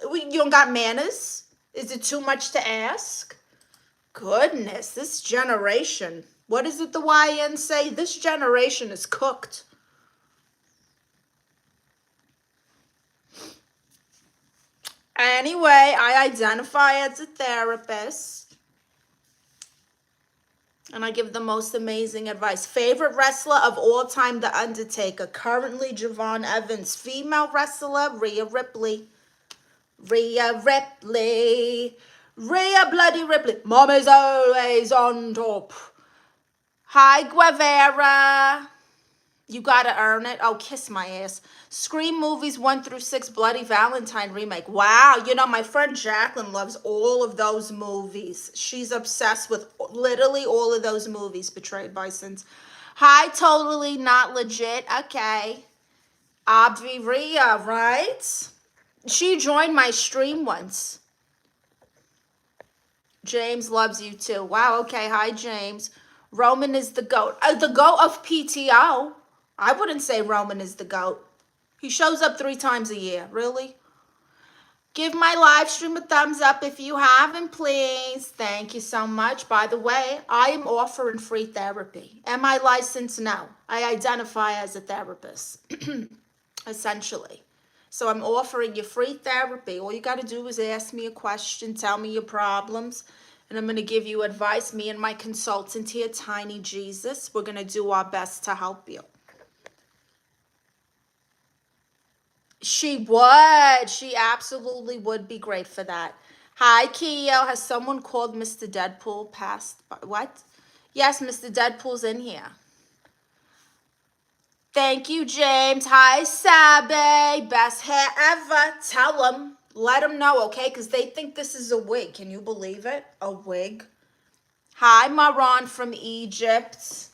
You don't got manners? Is it too much to ask? Goodness, this generation. What is it the YN say? This generation is cooked. Anyway, I identify as a therapist. And I give the most amazing advice. Favorite wrestler of all time, The Undertaker. Currently, Javon Evans. Female wrestler, Rhea Ripley. Rhea Ripley. Rhea Bloody Ripley. Mom is always on top. Hi, Guevara. You Gotta Earn It. Oh, kiss my ass. Scream movies 1 through 6, Bloody Valentine remake. Wow, you know, my friend Jacqueline loves all of those movies. She's obsessed with literally all of those movies. Betrayed by Sins. Hi, Totally Not Legit. Okay. Abvi Rhea, right? She joined my stream once. James loves you too. Wow, okay. Hi, James. Roman is the GOAT. The GOAT of PTO. I wouldn't say Roman is the GOAT. He shows up 3 times a year. Really? Give my live stream a thumbs up if you haven't, please. Thank you so much. By the way, I am offering free therapy. Am I licensed? No. I identify as a therapist, essentially. So I'm offering you free therapy. All you got to do is ask me a question, tell me your problems, and I'm going to give you advice. Me and my consultant here, Tiny Jesus, we're going to do our best to help you. She would. She absolutely would be great for that. Hi, Keo. Has someone called Mr. Deadpool past? What? Yes, Mr. Deadpool's in here. Thank you, James. Hi, Sabe. Best hair ever. Tell them. Let them know, okay? Because they think this is a wig. Can you believe it? A wig. Hi, Maran from Egypt.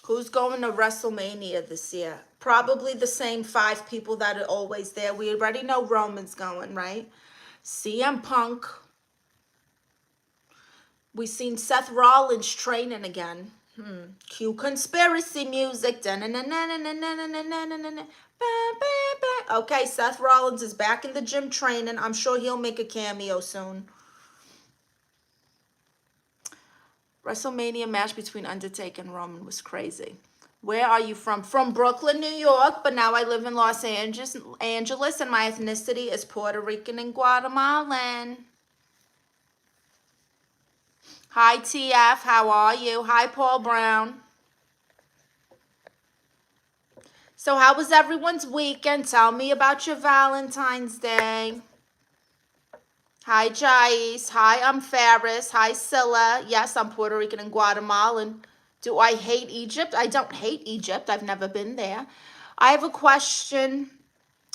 Who's going to WrestleMania this year? Probably the same 5 people that are always there. We already know Roman's going, right? CM Punk. We seen Seth Rollins training again. Cue conspiracy music. Okay, Seth Rollins is back in the gym training. I'm sure he'll make a cameo soon. WrestleMania match between Undertaker and Roman was crazy. Where are you from? From Brooklyn, New York, but now I live in Los Angeles, and my ethnicity is Puerto Rican and Guatemalan. Hi, TF. How are you? Hi, Paul Brown. So how was everyone's weekend? Tell me about your Valentine's Day. Hi, Jais. Hi, I'm Ferris. Hi, Scylla. Yes, I'm Puerto Rican and Guatemalan. Do I hate Egypt? I don't hate Egypt. I've never been there. I have a question.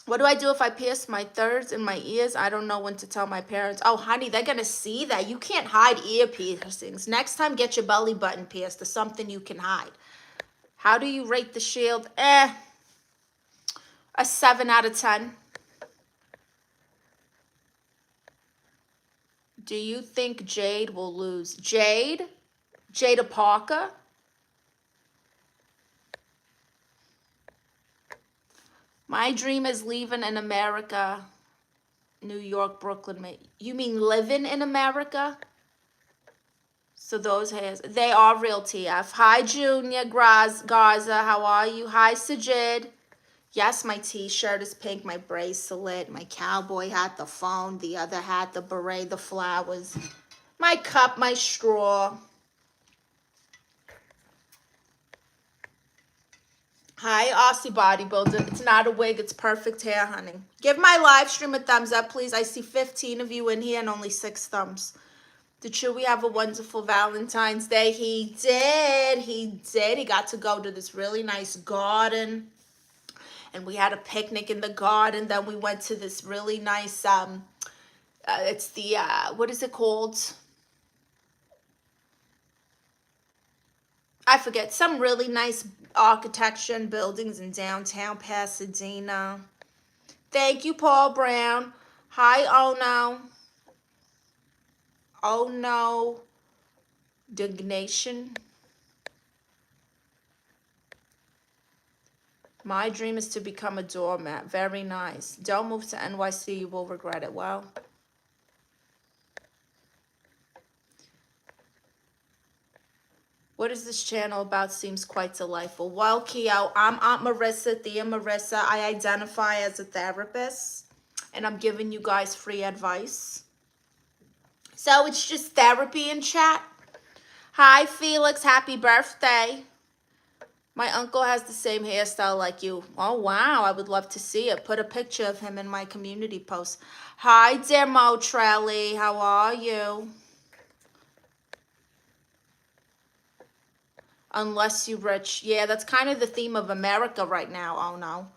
What do I do if I pierce my thirds in my ears? I don't know when to tell my parents. Oh, honey, they're going to see that. You can't hide ear piercings. Next time, get your belly button pierced or something you can hide. How do you rate the Shield? A 7 out of 10. Do you think Jade will lose? Jade? Jada Parker? My dream is leaving in America. New York, Brooklyn. You mean living in America? So those hairs, they are real, TF. Hi, Junior Garza. How are you? Hi, Sajid. Yes, my t-shirt is pink. My bracelet, my cowboy hat, the phone, the other hat, the beret, the flowers, my cup, my straw. Hi, Aussie bodybuilder. It's not a wig. It's perfect hair, honey. Give my live stream a thumbs up, please. I see 15 of you in here and only 6 thumbs. Did Chewy have a wonderful Valentine's Day? He did. He did. He got to go to this really nice garden. And we had a picnic in the garden. Then we went to this really nice, it's the, what is it called? I forget. Some really nice architecture and buildings in downtown Pasadena. Thank you, Paul Brown. Hi, Ono. Ono Dignation. My dream is to become a doormat. Very nice. Don't move to NYC. You will regret it. Well, what is this channel about? Seems quite delightful. Well, Keo, I'm Aunt Marisa, Thea Marisa. I identify as a therapist, and I'm giving you guys free advice. So it's just therapy and chat. Hi, Felix. Happy birthday. My uncle has the same hairstyle like you. Oh, wow. I would love to see it. Put a picture of him in my community post. Hi, dear Mo Trelly. How are you? Unless you rich. Yeah, that's kind of the theme of America right now. Oh, no.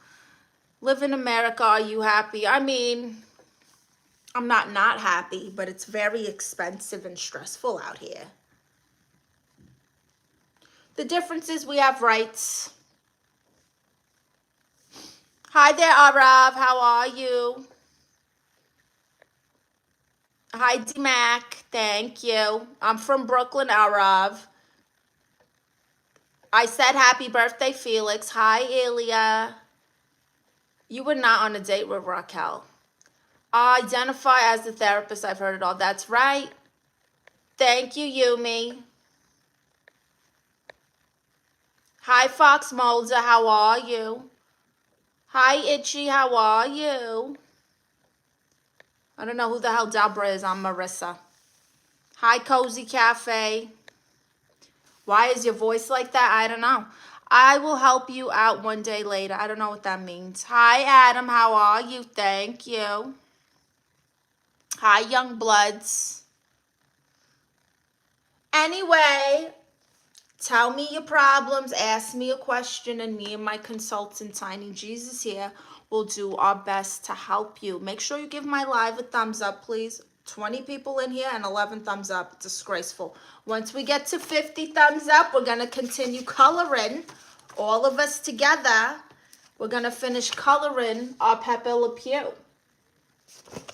Live in America. Are you happy? I mean, I'm not happy, but it's very expensive and stressful out here. The difference is we have rights. Hi there, Arav. How are you? Hi, D-Mac. Thank you. I'm from Brooklyn, Arav. I said happy birthday, Felix. Hi, Ilya. You were not on a date with Raquel. I identify as the therapist. I've heard it all. That's right. Thank you, Yumi. Hi, Fox Mulder. How are you? Hi, Itchy. How are you? I don't know who the hell Deborah is. I'm Marisa. Hi, Cozy Cafe. Why is your voice like that? I don't know. I will help you out one day later. I don't know what that means. Hi, Adam. How are you? Thank you. Hi, Young Bloods. Anyway, tell me your problems. Ask me a question, and me and my consultant, Tiny Jesus here, will do our best to help you. Make sure you give my live a thumbs up, please. 20 people in here and 11 thumbs up. Disgraceful. Once we get to 50 thumbs up, we're going to continue coloring. All of us together, we're going to finish coloring our Pepe Le Pew.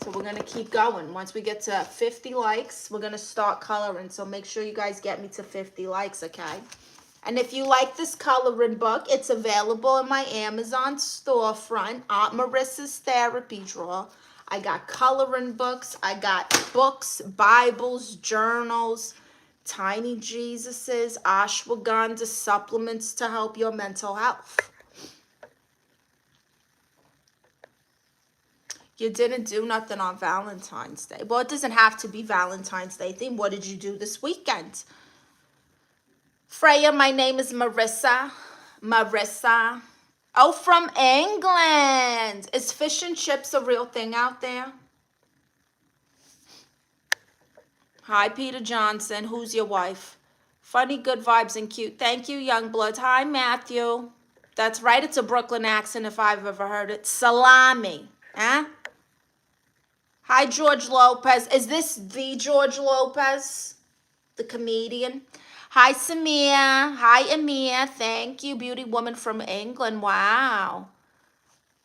So we're going to keep going. Once we get to 50 likes, we're going to start coloring. So make sure you guys get me to 50 likes, okay? And if you like this coloring book, it's available in my Amazon storefront, Aunt Marissa's Therapy Drawer. I got coloring books. I got books, Bibles, journals, Tiny Jesuses, ashwagandha supplements to help your mental health. You didn't do nothing on Valentine's Day. Well, it doesn't have to be Valentine's Day theme. What did you do this weekend? Freya, my name is Marisa. Marisa. Oh, from England. Is fish and chips a real thing out there? Hi, Peter Johnson. Who's your wife? Funny, good vibes, and cute. Thank you, Youngblood. Hi, Matthew. That's right. It's a Brooklyn accent if I've ever heard it. Salami. Huh? Hi, George Lopez. Is this the George Lopez? The comedian? Hi, Samia. Hi, Amir. Thank you, beauty woman from England. Wow.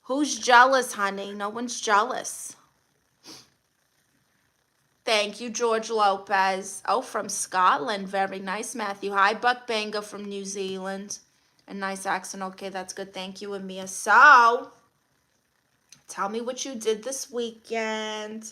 Who's jealous, honey? No one's jealous. Thank you, George Lopez. Oh, from Scotland. Very nice, Matthew. Hi, Buck Banga from New Zealand. A nice accent. Okay, that's good. Thank you, Amir. So, tell me what you did this weekend.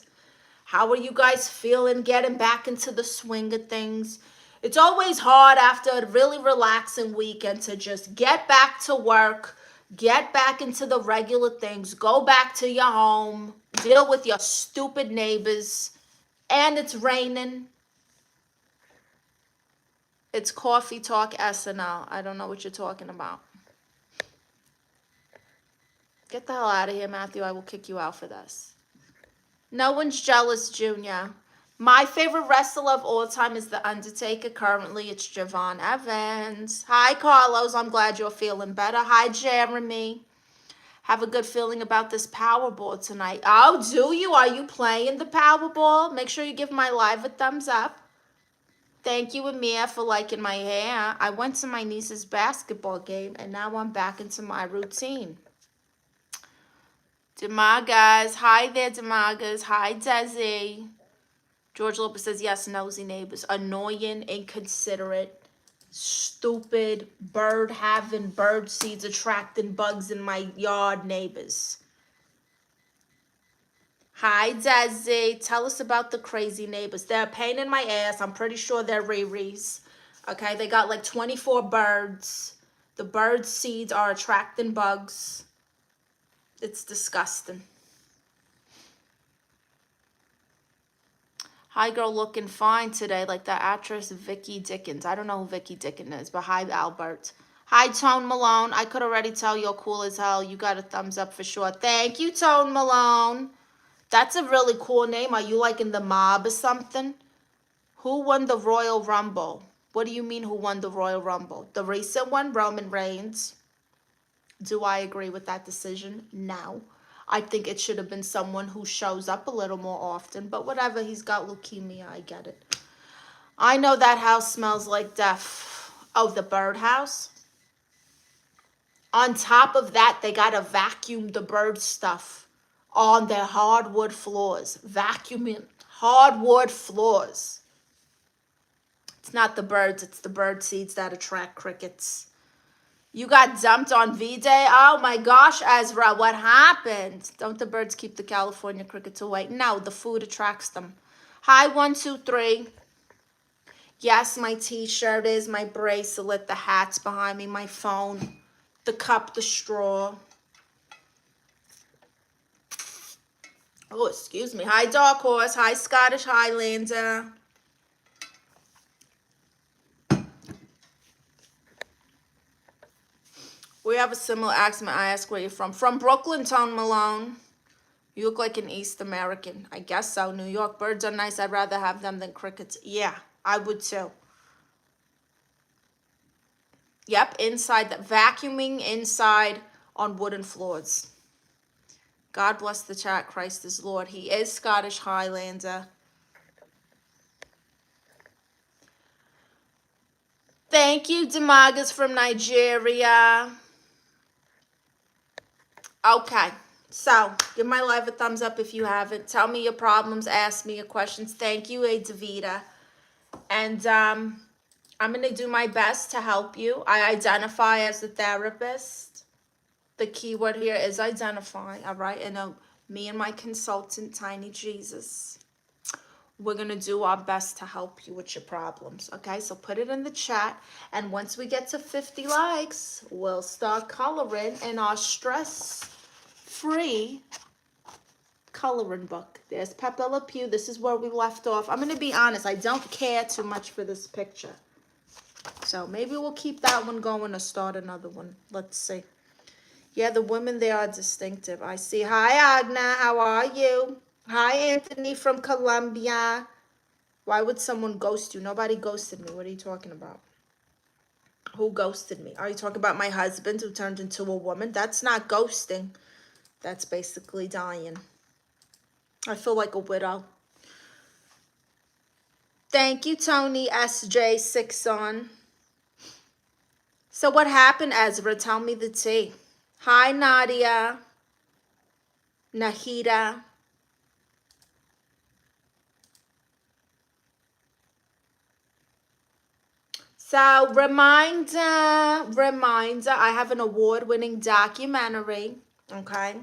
How are you guys feeling getting back into the swing of things? It's always hard after a really relaxing weekend to just get back to work, get back into the regular things, go back to your home, deal with your stupid neighbors, and it's raining. It's Coffee Talk SNL. I don't know what you're talking about. Get the hell out of here, Matthew. I will kick you out for this. No one's jealous, Junior. My favorite wrestler of all time is The Undertaker. Currently, it's Javon Evans. Hi, Carlos. I'm glad you're feeling better. Hi, Jeremy. Have a good feeling about this Powerball tonight. Oh, do you? Are you playing the Powerball? Make sure you give my live a thumbs up. Thank you, Amir, for liking my hair. I went to my niece's basketball game, and now I'm back into my routine. Demagas. Hi there, Demagas. Hi, Desi. George Lopez says, yes, nosy neighbors. Annoying, inconsiderate. Stupid bird having bird seeds attracting bugs in my yard neighbors. Hi, Desi. Tell us about the crazy neighbors. They're a pain in my ass. I'm pretty sure they're Riri's. Okay, they got like 24 birds. The bird seeds are attracting bugs. It's disgusting. Hi, girl, looking fine today, like the actress Vicky Dickens. I don't know who Vicky Dickens is, but hi, Albert. Hi, Tone Malone. I could already tell you're cool as hell. You got a thumbs up for sure. Thank you, Tone Malone. That's a really cool name. Are you like in the mob or something? Who won the Royal Rumble? What do you mean who won the Royal Rumble? The recent one, Roman Reigns. Do I agree with that decision? No. I think it should have been someone who shows up a little more often, but whatever, he's got leukemia, I get it. I know that house smells like death. Oh, the birdhouse? On top of that, they gotta vacuum the bird stuff on their hardwood floors. Vacuuming hardwood floors. It's not the birds, it's the bird seeds that attract crickets. You got dumped on V-Day? Oh my gosh, Ezra, what happened? Don't the birds keep the California crickets away? No, the food attracts them. Hi, 123. Yes, my t-shirt is, my bracelet, the hat's behind me, my phone, the cup, the straw. Oh, excuse me. Hi, Dark Horse. Hi, Scottish Highlander. We have a similar accent. I ask where you're from. From Brooklyn, Tone Malone. You look like an East American. I guess so. New York birds are nice. I'd rather have them than crickets. Yeah, I would too. Yep, inside. Vacuuming inside on wooden floors. God bless the chat. Christ is Lord. He is Scottish Highlander. Thank you, Demagas from Nigeria. Okay, so give my live a thumbs up if you haven't. Tell me your problems. Ask me your questions. Thank you, Davida. And I'm going to do my best to help you. I identify as a therapist. The key word here is identify, all right? And me and my consultant, Tiny Jesus, we're going to do our best to help you with your problems, okay? So put it in the chat. And once we get to 50 likes, we'll start coloring in our stress-free coloring book. There's Pepe Le Pew. This is where we left off. I'm going to be honest. I don't care too much for this picture. So maybe we'll keep that one going or start another one. Let's see. Yeah, the women, they are distinctive. I see. Hi, Agna. How are you? Hi, Anthony from Colombia. Why would someone ghost you? Nobody ghosted me. What are you talking about? Who ghosted me? Are you talking about my husband who turned into a woman? That's not ghosting. That's basically dying. I feel like a widow. Thank you, Tony SJ6 on. So what happened, Ezra? Tell me the tea. Hi, Nadia. Nahida. So reminder, I have an award-winning documentary, okay?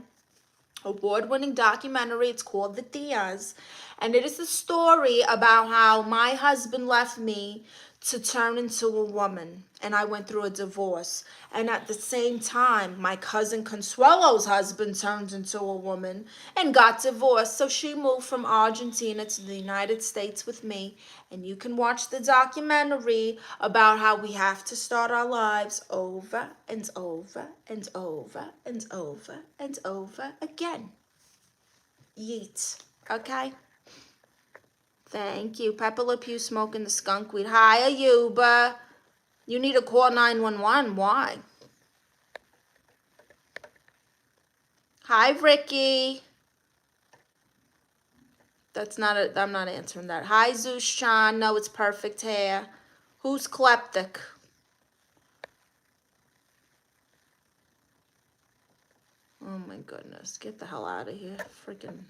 Award-winning documentary. It's called The Diaz. And it is a story about how my husband left me to turn into a woman. And I went through a divorce. And at the same time, my cousin Consuelo's husband turned into a woman and got divorced. So she moved from Argentina to the United States with me. And you can watch the documentary about how we have to start our lives over and over and over and over and over again. Yeet. Okay? Thank you. Pepe Le Pew smoking the skunk weed. Hi, Ayuba. You need to call 911. Why? Hi, Ricky. I'm not answering that. Hi, Zeus Chan. No, it's perfect hair. Who's kleptic? Oh my goodness. Get the hell out of here. Freaking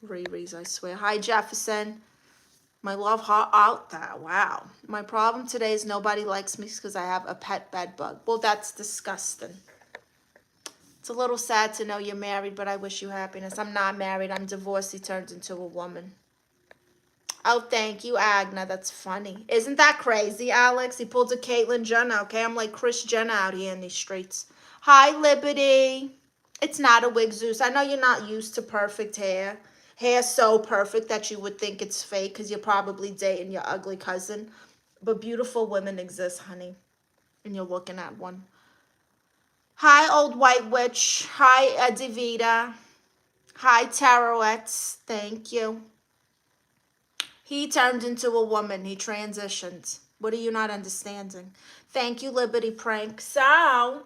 Riri's, I swear. Hi, Jefferson. My love heart out there. Wow. My problem today is nobody likes me because I have a pet bed bug. Well, that's disgusting. It's a little sad to know you're married, but I wish you happiness. I'm not married. I'm divorced. He turned into a woman. Oh, thank you, Agna. That's funny. Isn't that crazy, Alex? He pulled a Caitlyn Jenner, okay? I'm like Kris Jenner out here in these streets. Hi, Liberty. It's not a wig, Zeus. I know you're not used to perfect hair. Hair so perfect that you would think it's fake because you're probably dating your ugly cousin. But beautiful women exist, honey. And you're looking at one. Hi, Old White Witch. Hi, Davida. Hi, Taroettes. Thank you. He turned into a woman. He transitioned. What are you not understanding? Thank you, Liberty Prank. So,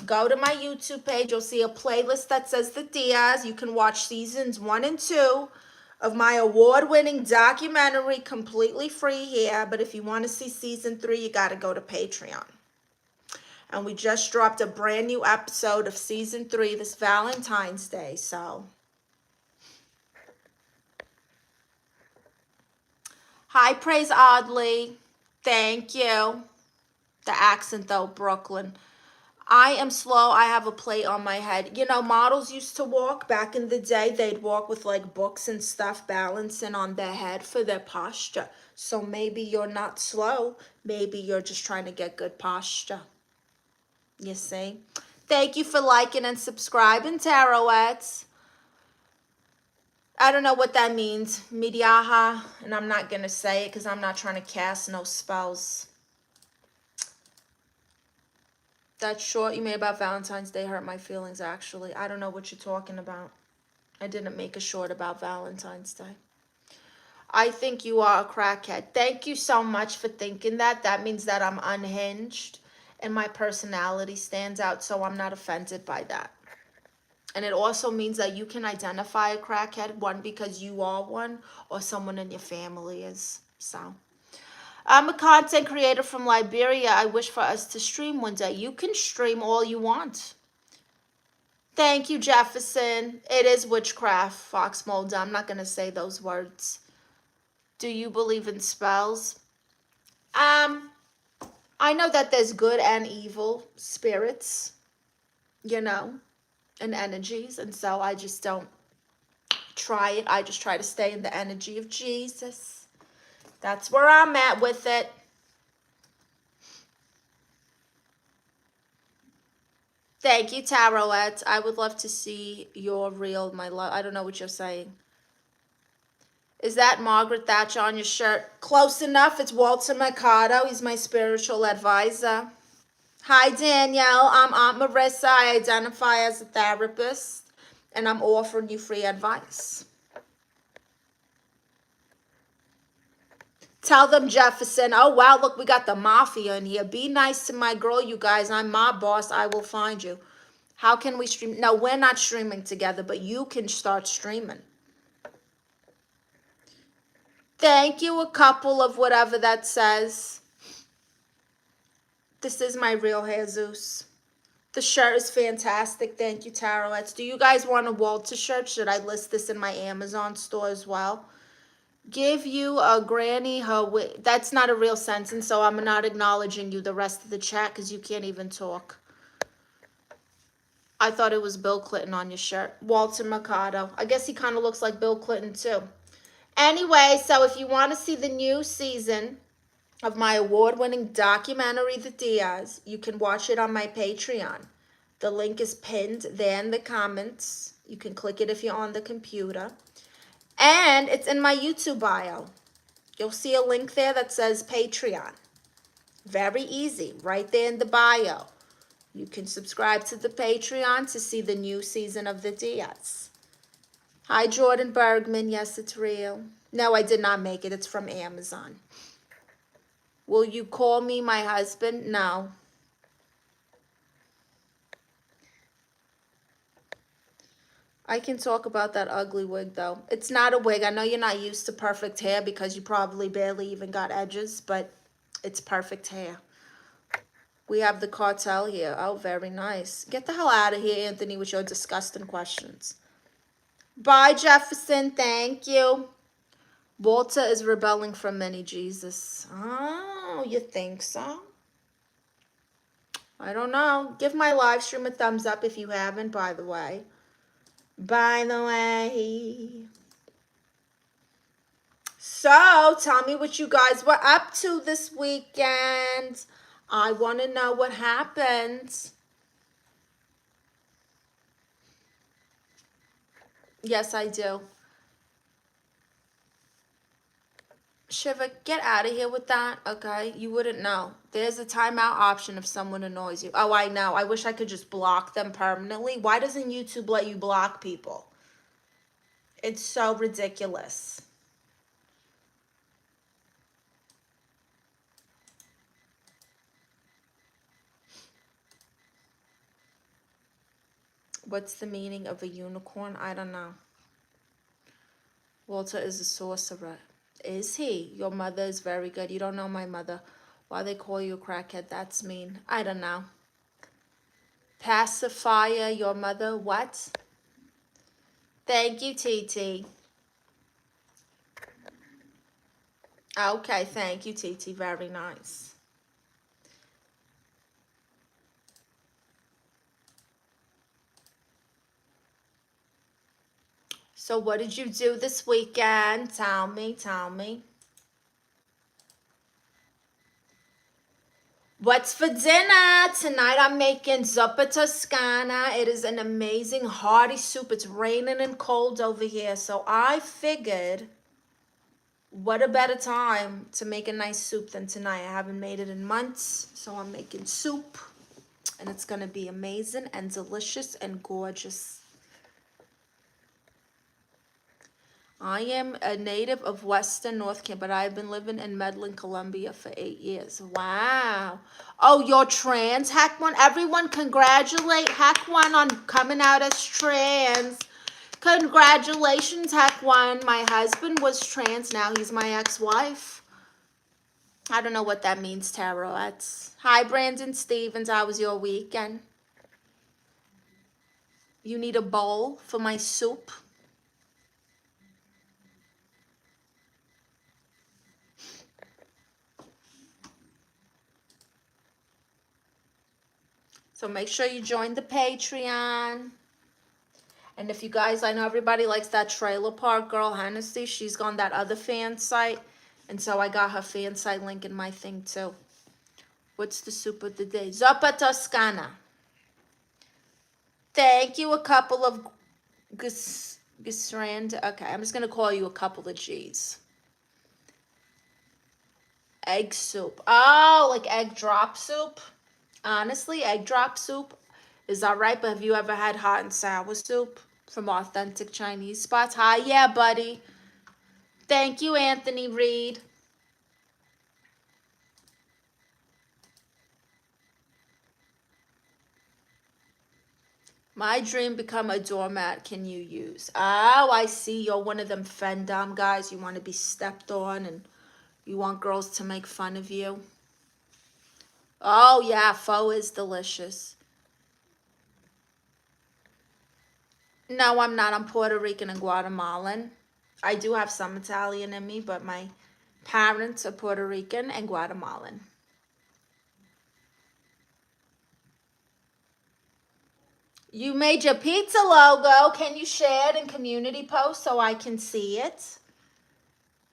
go to my YouTube page. You'll see a playlist that says The Diaz. You can watch seasons 1 and 2 of my award-winning documentary completely free here. But if you want to see season 3, you got to go to Patreon. And we just dropped a brand new episode of season 3 this Valentine's Day. So, hi, Praise Oddly. Thank you. The accent, though, Brooklyn. I am slow. I have a plate on my head. You know, models used to walk back in the day. They'd walk with, like, books and stuff balancing on their head for their posture. So maybe you're not slow. Maybe you're just trying to get good posture. You see? Thank you for liking and subscribing, Taroettes. I don't know what that means. Midiaha. And I'm not going to say it because I'm not trying to cast no spells. That short you made about Valentine's Day hurt my feelings, actually. I don't know what you're talking about. I didn't make a short about Valentine's Day. I think you are a crackhead. Thank you so much for thinking that. That means that I'm unhinged and my personality stands out, so I'm not offended by that. And it also means that you can identify a crackhead, one, because you are one, or someone in your family is. So, I'm a content creator from Liberia. I wish for us to stream one day. You can stream all you want. Thank you, Jefferson. It is witchcraft, Fox Mulder. I'm not going to say those words. Do you believe in spells? I know that there's good and evil spirits, you know, and energies. And so I just don't try it. I just try to stay in the energy of Jesus. That's where I'm at with it. Thank you, Taroette. I would love to see your reel, my love. I don't know what you're saying. Is that Margaret Thatcher on your shirt? Close enough. It's Walter Mercado. He's my spiritual advisor. Hi, Danielle. I'm Aunt Marisa. I identify as a therapist, and I'm offering you free advice. Tell them, Jefferson. Oh, wow, look, we got the mafia in here. Be nice to my girl, you guys. I'm my boss. I will find you. How can we stream? No, we're not streaming together, but you can start streaming. Thank you, a couple of whatever that says. This is my real hair, Zeus. The shirt is fantastic. Thank you, Taroettes. Do you guys want a Walter shirt? Should I list this in my Amazon store as well? Give you a granny her wig. That's not a real sentence, so I'm not acknowledging you the rest of the chat because you can't even talk. I thought it was Bill Clinton on your shirt. Walter Mercado. I guess he kind of looks like Bill Clinton too. Anyway, so if you want to see the new season of my award-winning documentary, The Diaz, you can watch it on my Patreon. The link is pinned there in the comments. You can click it if you're on the computer. And it's in my YouTube bio. You'll see a link there that says Patreon. Very easy, right there in the bio. You can subscribe to the Patreon to see the new season of The Diaz. Hi, Jordan Bergman. Yes, it's real. No, I did not make it. It's from Amazon. Will you call me my husband? No. I can talk about that ugly wig, though. It's not a wig. I know you're not used to perfect hair because you probably barely even got edges, but it's perfect hair. We have the cartel here. Oh, very nice. Get the hell out of here, Anthony, with your disgusting questions. Bye, Jefferson. Thank you. Walter is rebelling from many Jesus. Oh, you think so? I don't know. Give my live stream a thumbs up if you haven't, by the way. By the way. So, tell me what you guys were up to this weekend. I want to know what happened. Yes, I do. Shiva, get out of here with that, okay? You wouldn't know. There's a timeout option if someone annoys you. Oh, I know. I wish I could just block them permanently. Why doesn't YouTube let you block people? It's so ridiculous. What's the meaning of a unicorn? I don't know. Walter is a sorcerer. Is he? Your mother is very good. You don't know my mother. Why they call you a crackhead? That's mean. I don't know. Pacifier, your mother. What? Thank you, TT. Okay, thank you, TT. Very nice. So what did you do this weekend? Tell me, tell me. What's for dinner? Tonight I'm making zuppa toscana. It is an amazing hearty soup. It's raining and cold over here. So I figured, what a better time to make a nice soup than tonight. I haven't made it in months. So I'm making soup. And it's going to be amazing and delicious and gorgeous. I am a native of Western North Carolina, but I've been living in Medellin, Colombia for 8 years. Wow. Oh, you're trans, Hack One. Everyone congratulate Hack One on coming out as trans. Congratulations, Hack One. My husband was trans. Now he's my ex-wife. I don't know what that means, Tarot. That's... Hi, Brandon Stevens. How was your weekend? You need a bowl for my soup? So make sure you join the Patreon. And if you guys, I know everybody likes that Trailer Park Girl, Hennessy. She's on that other fan site. And so I got her fan site link in my thing too. What's the soup of the day? Zuppa Toscana. Thank you, a couple of Gisrand. Okay, I'm just going to call you a couple of G's. Egg soup. Oh, like egg drop soup? Honestly, egg drop soup is all right, but have you ever had hot and sour soup from authentic Chinese spots? Hi, yeah, buddy. Thank you, Anthony Reed. My dream, become a doormat. Can you use? Oh, I see. You're one of them fendom guys. You want to be stepped on and you want girls to make fun of you. Oh, yeah, pho is delicious. No, I'm not. I'm Puerto Rican and Guatemalan. I do have some Italian in me, but my parents are Puerto Rican and Guatemalan. You made your pizza logo. Can you share it in community post so I can see it?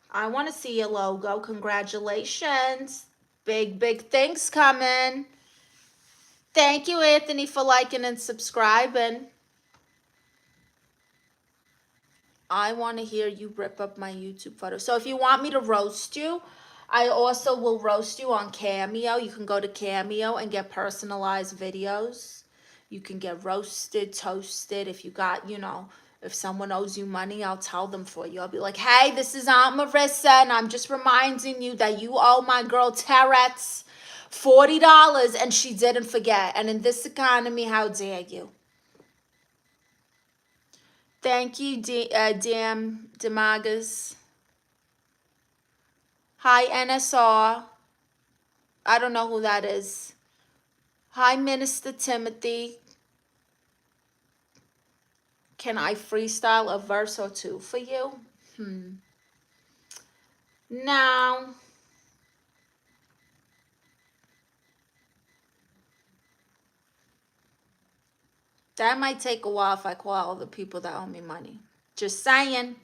I want to see your logo. Congratulations. Big, big things coming. Thank you, Anthony, for liking and subscribing. I want to hear you rip up my YouTube photo. So if you want me to roast you, I also will roast you on Cameo. You can go to Cameo and get personalized videos. You can get roasted, toasted. If you got, you know, if someone owes you money, I'll tell them for you. I'll be like, hey, this is Aunt Marissa, and I'm just reminding you that you owe my girl Teretz $40, and she didn't forget. And in this economy, how dare you? Thank you, Dam Demagas. Hi, NSR. I don't know who that is. Hi, Minister Timothy. Can I freestyle a verse or two for you? No. That might take a while if I call all the people that owe me money. Just saying.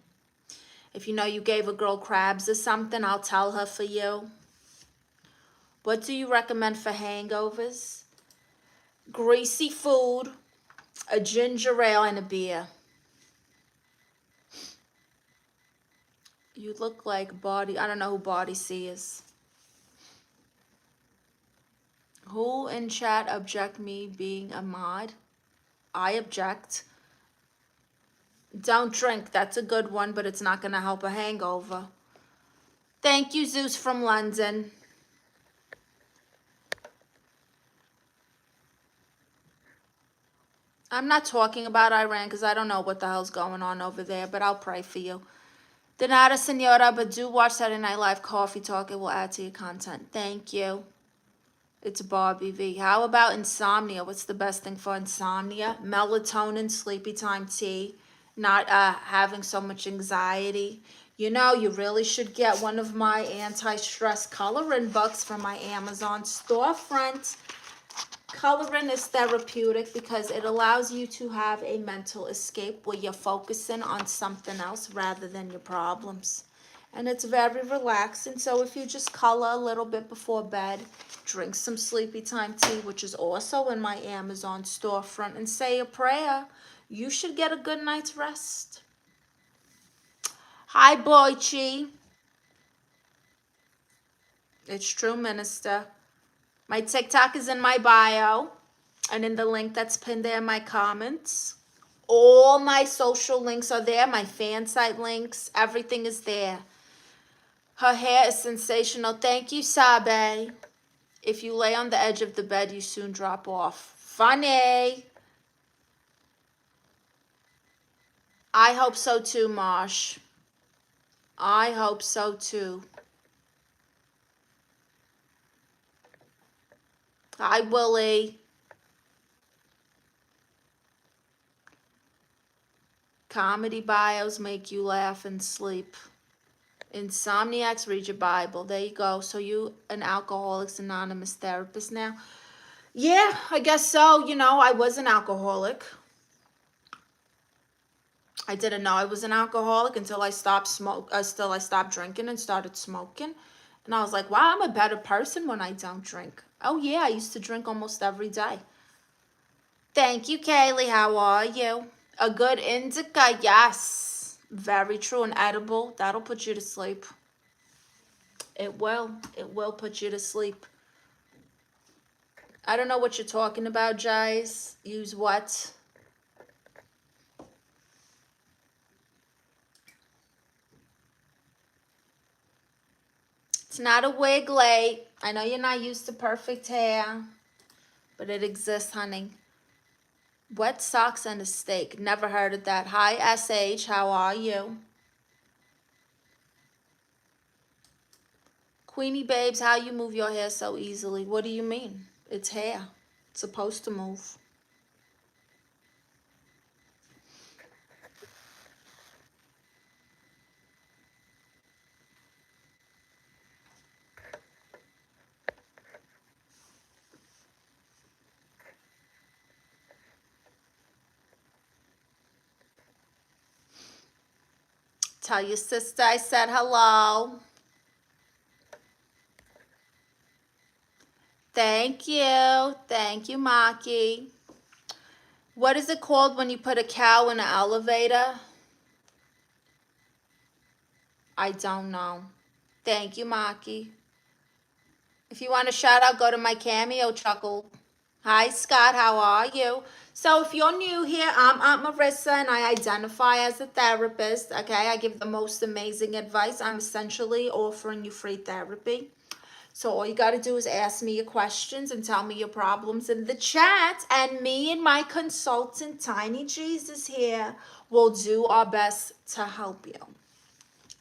If you know you gave a girl crabs or something, I'll tell her for you. What do you recommend for hangovers? Greasy food, a ginger ale, and a beer. You look like Body. I don't know who Body C is. Who in chat object me being a mod? I object. Don't drink. That's a good one, but it's not going to help a hangover. Thank you, Zeus from London. I'm not talking about Iran because I don't know what the hell's going on over there, but I'll pray for you. De nada, senora, but do watch Saturday Night Live Coffee Talk. It will add to your content. Thank you. It's Barbie V. How about insomnia? What's the best thing for insomnia? Melatonin, sleepy time tea, not having so much anxiety. You know, you really should get one of my anti-stress coloring books from my Amazon storefront. Coloring is therapeutic because it allows you to have a mental escape where you're focusing on something else rather than your problems. And it's very relaxing. So if you just color a little bit before bed, drink some sleepy time tea, which is also in my Amazon storefront, and say a prayer, you should get a good night's rest. Hi, Boy Chi. It's true, Minister. My TikTok is in my bio and in the link that's pinned there in my comments. All my social links are there, my fan site links, everything is there. Her hair is sensational. Thank you, Sabe. If you lay on the edge of the bed, you soon drop off. Funny. I hope so too, Marsh. I hope so too. Hi, Willie. Comedy bios make you laugh and sleep. Insomniacs, read your Bible. There you go. So you an Alcoholics Anonymous therapist now? Yeah, I guess so. You know, I was an alcoholic. I didn't know I was an alcoholic until I stopped I stopped drinking and started smoking. And I was like, wow, I'm a better person when I don't drink. Oh yeah, I used to drink almost every day. Thank you, Kaylee. How are you? A good indica, yes. Very true. An edible, that'll put you to sleep. It will. It will put you to sleep. I don't know what you're talking about, Jais. Use what? It's not a wig, late. I know you're not used to perfect hair, but it exists, honey. Wet socks and a steak. Never heard of that. Hi, SH. How are you? Queenie Babes, how you move your hair so easily? What do you mean? It's hair. It's supposed to move. Tell your sister I said hello. Thank you. Thank you, Maki. What is it called when you put a cow in an elevator? I don't know. Thank you, Maki. If you want a shout out, go to my Cameo chuckle. Hi, Scott. How are you? So if you're new here, I'm Aunt Marisa and I identify as a therapist. Okay, I give the most amazing advice. I'm essentially offering you free therapy. So all you got to do is ask me your questions and tell me your problems in the chat. And me and my consultant, Tiny Jesus here, will do our best to help you.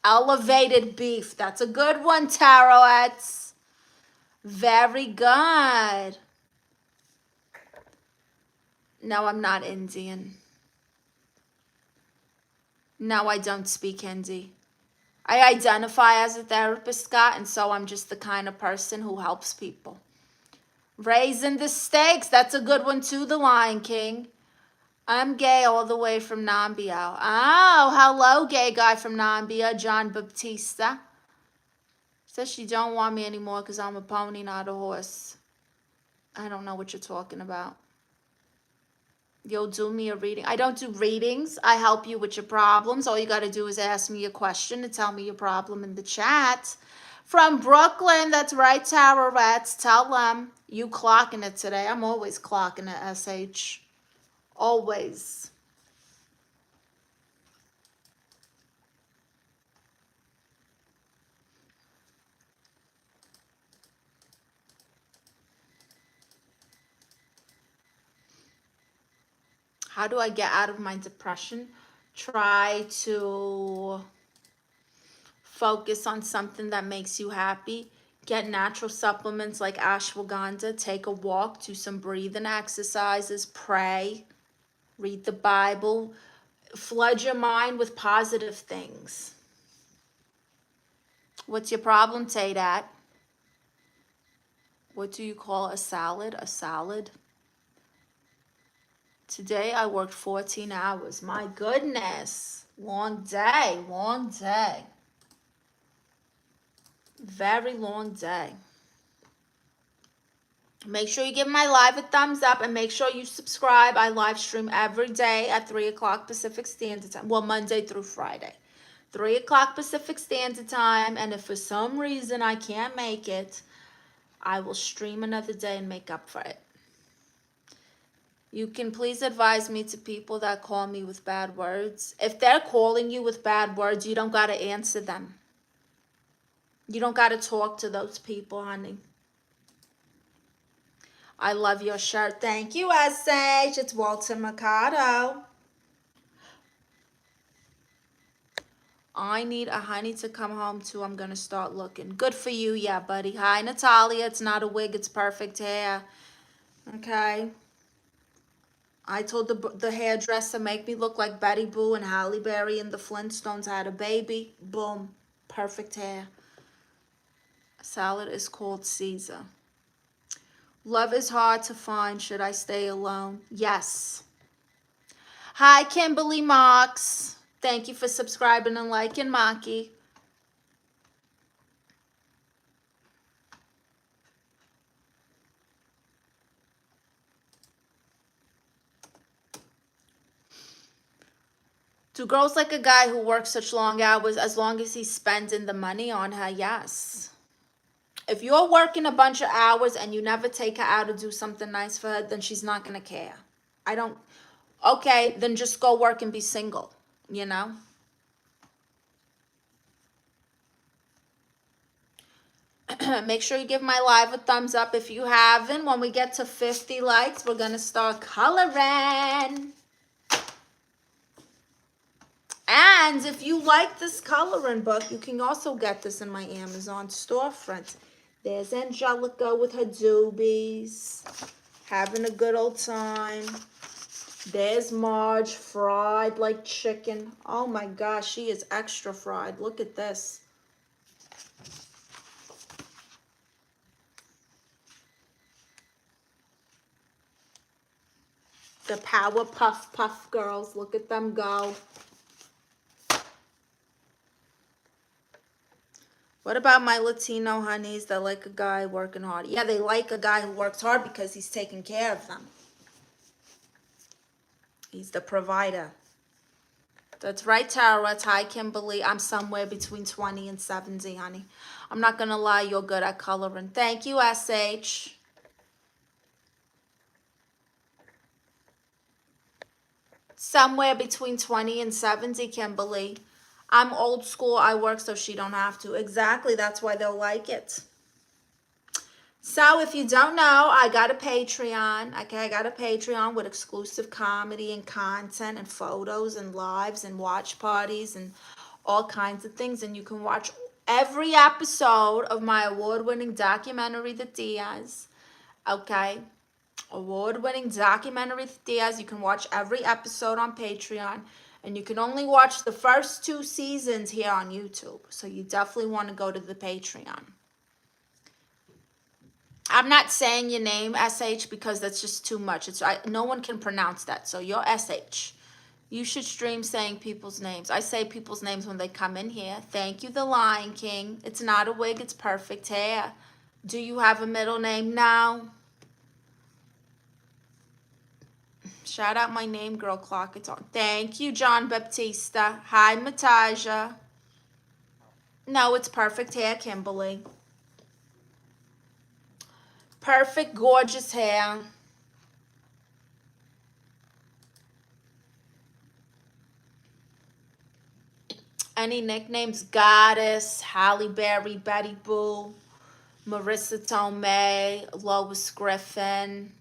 Elevated beef. That's a good one, Taroettes. Very good. No, I'm not Indian. No, I don't speak Hindi. I identify as a therapist, Scott, and so I'm just the kind of person who helps people. Raising the stakes, that's a good one too, The Lion King. I'm gay all the way from Nambia. Oh, hello, gay guy from Nambia, John Baptista. Says she don't want me anymore because I'm a pony, not a horse. I don't know what you're talking about. You'll do me a reading. I don't do readings. I help you with your problems. All you got to do is ask me a question and tell me your problem in the chat. From Brooklyn, that's right, Tara Rats. Tell them you clocking it today. I'm always clocking it, SH. Always. How do I get out of my depression? Try to focus on something that makes you happy. Get natural supplements like ashwagandha. Take a walk. Do some breathing exercises. Pray. Read the Bible. Flood your mind with positive things. What's your problem, Tadat? What do you call a salad? A salad? Today I worked 14 hours. My goodness. Long day. Long day. Very long day. Make sure you give my live a thumbs up and make sure you subscribe. I live stream every day at 3 o'clock Pacific Standard Time. Well, Monday through Friday. 3 o'clock Pacific Standard Time. And if for some reason I can't make it, I will stream another day and make up for it. You can please advise me to people that call me with bad words. If they're calling you with bad words, you don't got to answer them. You don't got to talk to those people, honey. I love your shirt. Thank you, SH. It's Walter Mercado. I need a honey to come home to. I'm going to start looking. Good for you, yeah, buddy. Hi, Natalia. It's not a wig. It's perfect hair. Okay. I told the hairdresser, make me look like Betty Boo and Halle Berry and the Flintstones had a baby. Boom. Perfect hair. Salad is called Caesar. Love is hard to find. Should I stay alone? Yes. Hi, Kimberly Marks. Thank you for subscribing and liking, Maki. Do girls like a guy who works such long hours as long as he's spending the money on her? Yes. If you're working a bunch of hours and you never take her out to do something nice for her, then she's not going to care. Okay, then just go work and be single, you know? Make sure you give my live a thumbs up if you haven't. When we get to 50 likes, we're going to start coloring. And if you like this coloring book, you can also get this in my Amazon storefront. There's Angelica with her doobies, having a good old time. There's Marge, fried like chicken. Oh my gosh, she is extra fried. Look at this. The Powerpuff Puff girls, look at them go. What about my Latino honeys that like a guy working hard? Yeah, they like a guy who works hard because he's taking care of them. He's the provider. That's right, Tara. Hi, Kimberly. I'm somewhere between 20 and 70, honey. I'm not going to lie. You're good at coloring. Thank you, SH. Somewhere between 20 and 70, Kimberly. I'm old school. I work so she don't have to. Exactly. That's why they'll like it. So if you don't know, I got a Patreon. Okay, I got a Patreon with exclusive comedy and content and photos and lives and watch parties and all kinds of things. And you can watch every episode of my award-winning documentary, The Diaz. Okay, award-winning documentary, The Diaz. You can watch every episode on Patreon. And you can only watch the first 2 seasons here on YouTube. So you definitely want to go to the Patreon. I'm not saying your name, SH, because that's just too much. No one can pronounce that. So you're SH. You should stream saying people's names. I say people's names when they come in here. Thank you, the Lion King. It's not a wig. It's perfect hair. Do you have a middle name? No. Shout out my name, girl clock. It's on. Thank you, John Baptista. Hi, Mataja. No, it's perfect hair, Kimberly. Perfect, gorgeous hair. Any nicknames? Goddess, Halle Berry, Betty Boo, Marisa Tomei, Lois Griffin.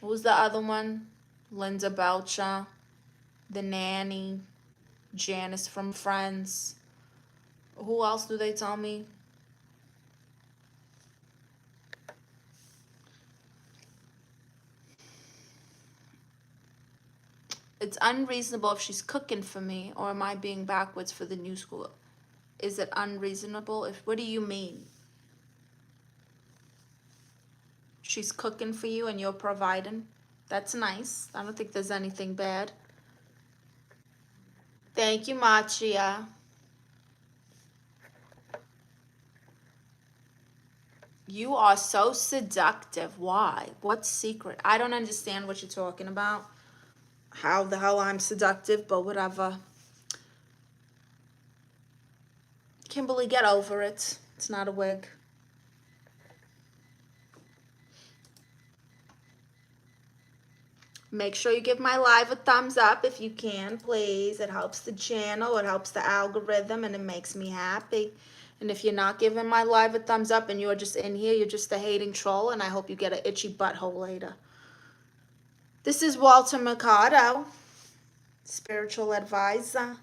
Who's the other one? Linda Belcher, The Nanny, Janice from Friends. Who else do they tell me? It's unreasonable if she's cooking for me, or am I being backwards for the new school? Is it unreasonable? What do you mean? She's cooking for you and you're providing? That's nice. I don't think there's anything bad. Thank you, Machia. You are so seductive. Why? What's secret? I don't understand what you're talking about. How the hell I'm seductive, but whatever. Kimberly, get over it. It's not a wig. Make sure you give my live a thumbs up if you can, please. It helps the channel, it helps the algorithm, and it makes me happy. And if you're not giving my live a thumbs up and you're just in here, you're just a hating troll, and I hope you get an itchy butthole later. This is Walter Mercado, spiritual advisor.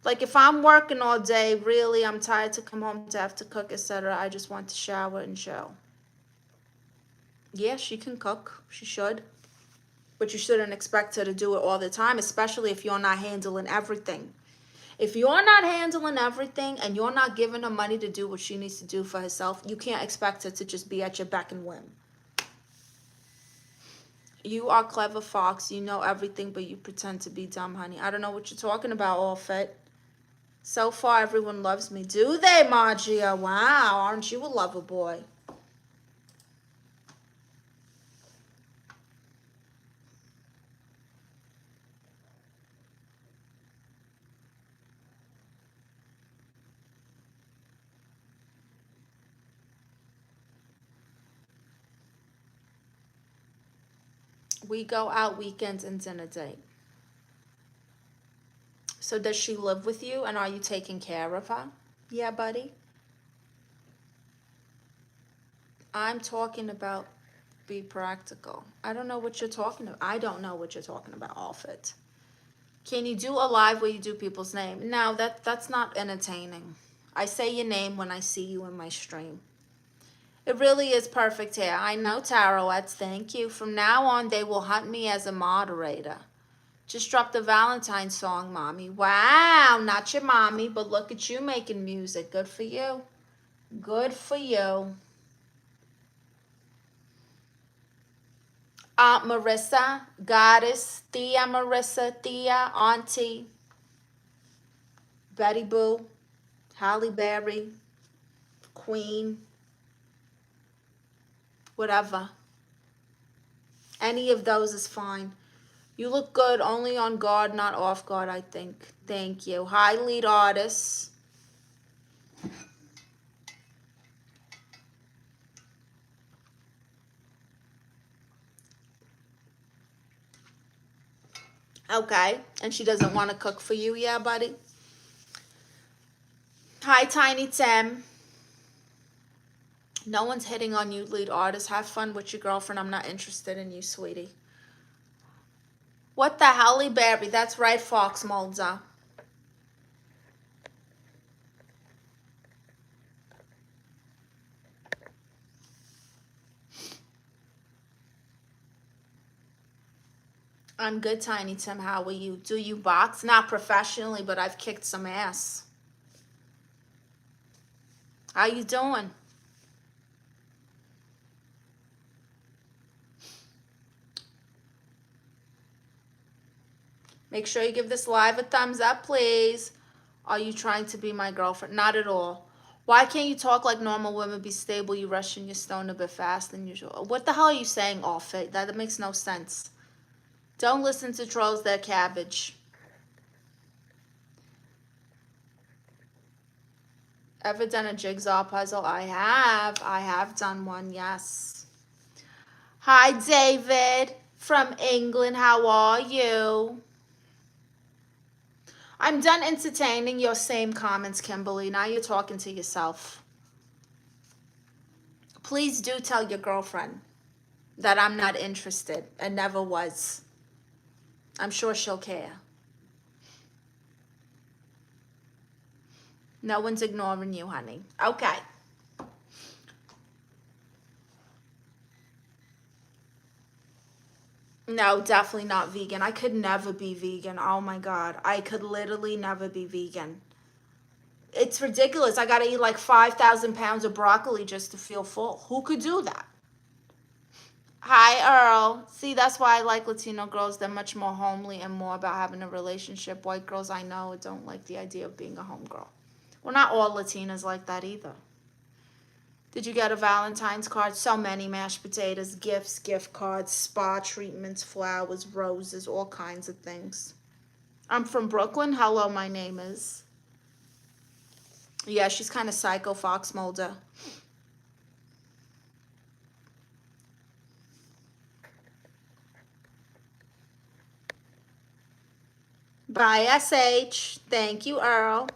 Like, if I'm working all day, really, I'm tired to come home to have to cook, etc. I just want to shower and chill. Yeah, she can cook. She should. But you shouldn't expect her to do it all the time, especially if you're not handling everything. If you're not handling everything and you're not giving her money to do what she needs to do for herself, you can't expect her to just be at your beck and whim. You are clever, Fox. You know everything, but you pretend to be dumb, honey. I don't know what you're talking about, all fit. So far, everyone loves me. Do they, Magia? Wow, aren't you a lover boy? We go out weekends and dinner date. So does she live with you, and are you taking care of her? Yeah, buddy. I'm talking about be practical. I don't know what you're talking about. I don't know what you're talking about, Allfit. Can you do a live where you do people's name? No, that's not entertaining. I say your name when I see you in my stream. It really is perfect hair. I know, Taroettes. Thank you. From now on, they will hunt me as a moderator. Just dropped the Valentine song, Mommy. Wow, not your mommy, but look at you making music. Good for you. Good for you. Aunt Marisa, Goddess, Thea Marisa, Thea, Auntie, Betty Boo, Halle Berry, Queen, whatever. Any of those is fine. You look good, only on guard, not off guard, I think. Thank you. Hi, lead artists. Okay, and she doesn't want to cook for you, yeah, buddy? Hi, Tiny Tim. No one's hitting on you, lead artist. Have fun with your girlfriend. I'm not interested in you, sweetie. What the Halle Berry? That's right, Fox Mulder. I'm good, Tiny Tim. How are you? Do you box? Not professionally, but I've kicked some ass. How you doing? Make sure you give this live a thumbs up, please. Are you trying to be my girlfriend? Not at all. Why can't you talk like normal women? Be stable. You rushing your stone a bit fast than usual. What the hell are you saying, off it? That makes no sense. Don't listen to trolls. They're cabbage. Ever done a jigsaw puzzle? I have. I have done one, yes. Hi, David from England. How are you? I'm done entertaining your same comments, Kimberly. Now you're talking to yourself. Please do tell your girlfriend that I'm not interested and never was. I'm sure she'll care. No one's ignoring you, honey. Okay. No, definitely not vegan. I could never be vegan. Oh my God. I could literally never be vegan. It's ridiculous. I got to eat like 5,000 pounds of broccoli just to feel full. Who could do that? Hi, Earl. See, that's why I like Latino girls. They're much more homely and more about having a relationship. White girls I know don't like the idea of being a homegirl. Well, not all Latinas like that either. Did you get a Valentine's card? So many mashed potatoes, gifts, gift cards, spa treatments, flowers, roses, all kinds of things. I'm from Brooklyn. Hello, my name is. Yeah, she's kind of psycho, Fox Mulder. Bye, SH. Thank you, Earl.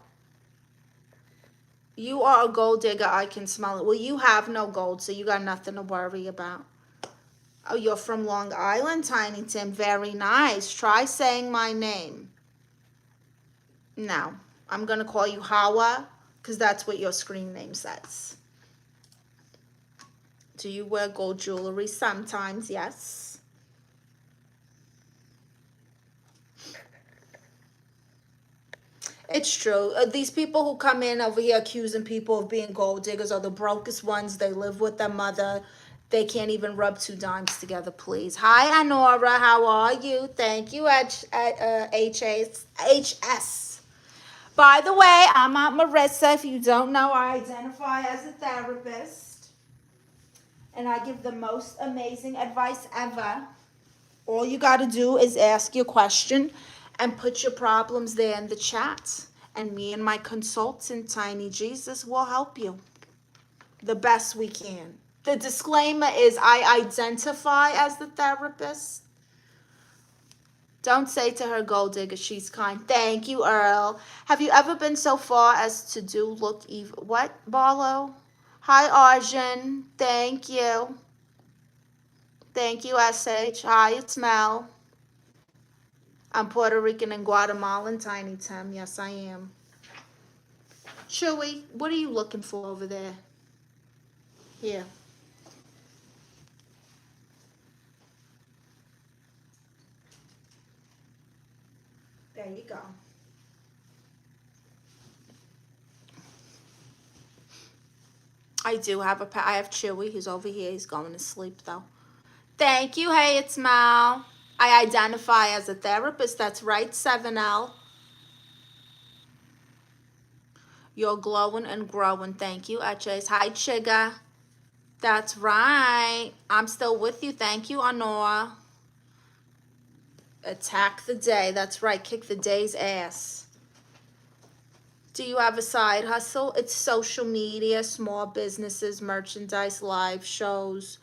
You are a gold digger. I can smell it. Well, you have no gold, so you got nothing to worry about. Oh, you're from Long Island, Tiny Tim. Very nice. Try saying my name. No, I'm going to call you Hawa because that's what your screen name says. Do you wear gold jewelry? Sometimes, yes. It's true. These people who come in over here accusing people of being gold diggers are the brokest ones. They live with their mother. They can't even rub two dimes together, please. Hi, Anora. How are you? Thank you, HS. By the way, I'm Aunt Marisa. If you don't know, I identify as a therapist. And I give the most amazing advice ever. All you got to do is ask your question and put your problems there in the chat. And me and my consultant, Tiny Jesus, will help you the best we can. The disclaimer is I identify as the therapist. Don't say to her, gold digger, she's kind. Thank you, Earl. Have you ever been so far as to do look evil? What, Barlow? Hi, Arjun. Thank you. Thank you, SH. Hi, it's Mel. I'm Puerto Rican and Guatemalan, Tiny Tim. Yes, I am. Chewy, what are you looking for over there? Here. There you go. I do have a pet. I have Chewy. He's over here. He's going to sleep, though. Thank you. Hey, it's Mal. I identify as a therapist. That's right, 7L. You're glowing and growing. Thank you, HS. Hi, Chiga. That's right. I'm still with you. Thank you, Honora. Attack the day. That's right. Kick the day's ass. Do you have a side hustle? It's social media, small businesses, merchandise, live shows,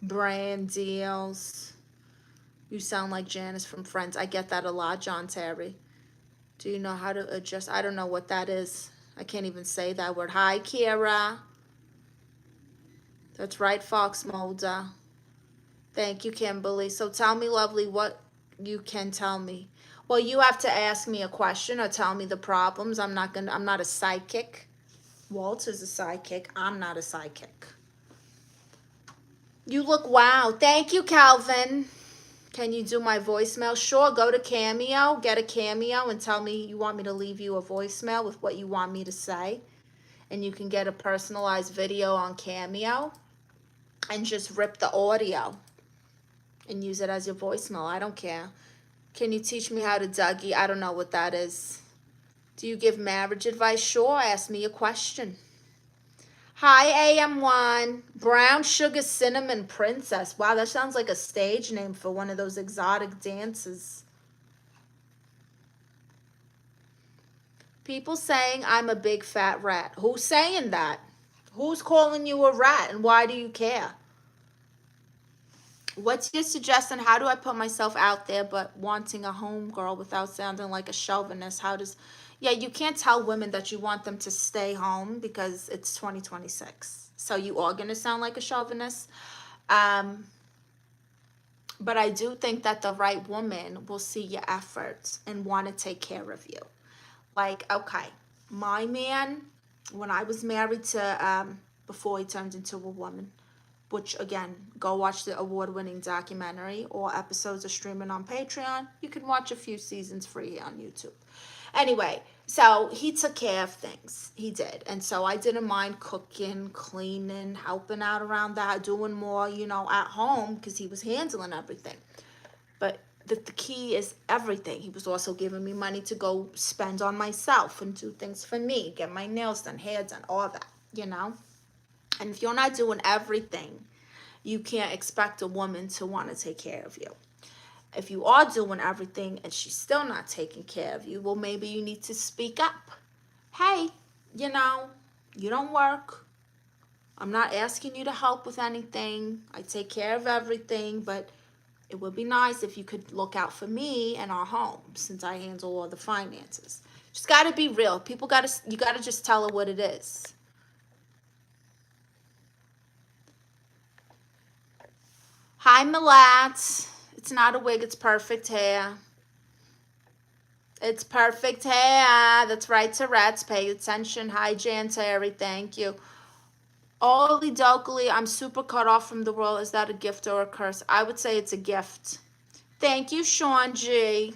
brand deals. You sound like Janice from Friends. I get that a lot, John Terry. Do you know how to adjust? I don't know what that is. I can't even say that word. Hi, Kira. That's right, Fox Mulder. Thank you, Kimberly. So tell me, lovely, what you can tell me. Well, you have to ask me a question or tell me the problems. I'm not a psychic. Walt is a psychic. I'm not a psychic. You look wow. Thank you, Calvin. Can you do my voicemail? Sure, go to Cameo, get a Cameo, and tell me you want me to leave you a voicemail with what you want me to say. And you can get a personalized video on Cameo and just rip the audio and use it as your voicemail. I don't care. Can you teach me how to Dougie? I don't know what that is. Do you give marriage advice? Sure, ask me a question. Hi, AM1. Brown Sugar Cinnamon Princess. Wow, that sounds like a stage name for one of those exotic dances. People saying I'm a big fat rat. Who's saying that? Who's calling you a rat, and why do you care? What's your suggestion? How do I put myself out there but wanting a home girl without sounding like a chauvinist? Yeah, you can't tell women that you want them to stay home because it's 2026. So you are going to sound like a chauvinist. But I do think that the right woman will see your efforts and want to take care of you. Like, okay, my man, when I was married to, before he turned into a woman, which again, go watch the award-winning documentary. All episodes are streaming on Patreon. You can watch a few seasons free on YouTube. Anyway, so he took care of things. He did. And so I didn't mind cooking, cleaning, helping out around that, doing more, at home because he was handling everything. But the key is everything. He was also giving me money to go spend on myself and do things for me, get my nails done, hair done, all that, And if you're not doing everything, you can't expect a woman to want to take care of you. If you are doing everything and she's still not taking care of you, well, maybe you need to speak up. Hey, you don't work. I'm not asking you to help with anything. I take care of everything, but it would be nice if you could look out for me and our home since I handle all the finances. Just got to be real. You got to just tell her what it is. Hi, Milat. It's not a wig. It's perfect hair. It's perfect hair. That's right, Tourette's. Pay attention. Hi, Jan Terry. Thank you. Oli Dokely, I'm super cut off from the world. Is that a gift or a curse? I would say it's a gift. Thank you, Sean G.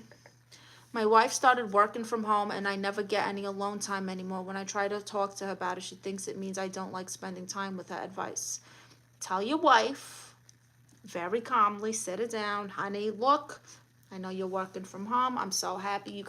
My wife started working from home and I never get any alone time anymore. When I try to talk to her about it, she thinks it means I don't like spending time with her. Advice. Tell your wife, very calmly, sit her down. Honey, look, I know you're working from home. I'm so happy you